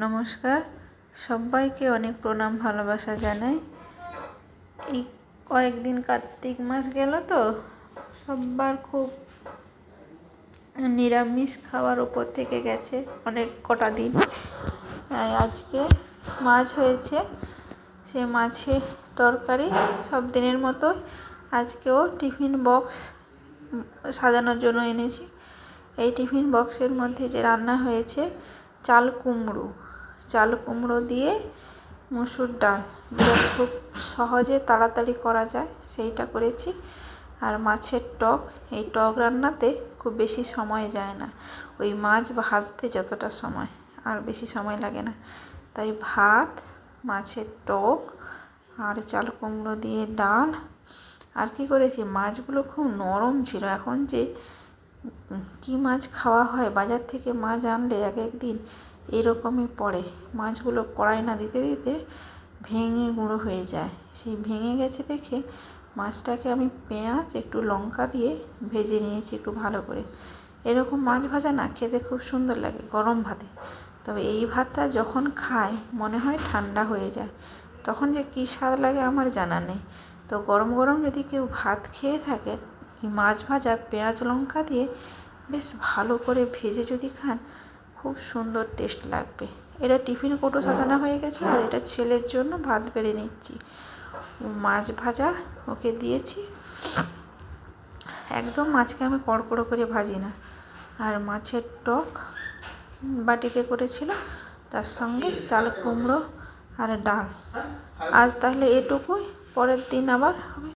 নমস্কার, সবাইকে অনেক প্রণাম ভালোবাসা জানাই। এই কয়েকদিন কার্তিক মাস গেল তো সবার খুব নিরামিষ খাওয়ার উপর থেকে গেছে অনেক কটা দিন। আজকে মাছ হয়েছে, সে মাছের তরকারি সব দিনের মতো আজকেও টিফিন বক্স সাজানোর জন্য এনেছি। এই টিফিন বক্সের মধ্যে যে রান্না হয়েছে চাল কুমড়ো দিয়ে মুসুর ডাল, যেটা খুব সহজে তাড়াতাড়ি করা যায় সেইটা করেছি। আর মাছের টক, এই টক রান্নাতে খুব বেশি সময় যায় না, ওই মাছ ভাজতে যতটা সময়, আর বেশি সময় লাগে না। তাই ভাত, মাছের টক আর চাল কুমড়ো দিয়ে ডাল। আর কি করেছি, মাছগুলো খুব নরম ছিল। এখন যে কি মাছ খাওয়া হয়, বাজার থেকে মাছ আনলে এক একদিন এরকমই পড়ে, মাছগুলো কড়াই না দিতে দিতে ভেঙে গুঁড়ো হয়ে যায়। সেই ভেঙে গেছে দেখে মাছটাকে আমি পেঁয়াজ একটু লঙ্কা দিয়ে ভেজে নিয়েছি একটু ভালো করে। এরকম মাছ ভাজা না খেতে খুব সুন্দর লাগে গরম ভাতে। তবে এই ভাতটা যখন খায় মনে হয় ঠান্ডা হয়ে যায়, তখন যে কী স্বাদ লাগে আমার জানা নেই। তো গরম গরম যদি কেউ ভাত খেয়ে থাকে, এই মাছ ভাজা পেঁয়াজ লঙ্কা দিয়ে বেশ ভালো করে ভেজে যদি খান, খুব সুন্দর টেস্ট লাগবে। এটা টিফিন কৌটো সাজানো হয়ে গেছে, আর এটা ছেলের জন্য ভাত বেড়ে নিচ্ছি। মাছ ভাজা ওকে দিয়েছি, একদম মাছকে আমি কড়কড়ো করে ভাজি না। আর মাছের টক বাটিতে করেছিল, তার সঙ্গে চাল কুমড়ো আর ডাল। আজ তাহলে এটুকুই, পরের দিন আবার হবে।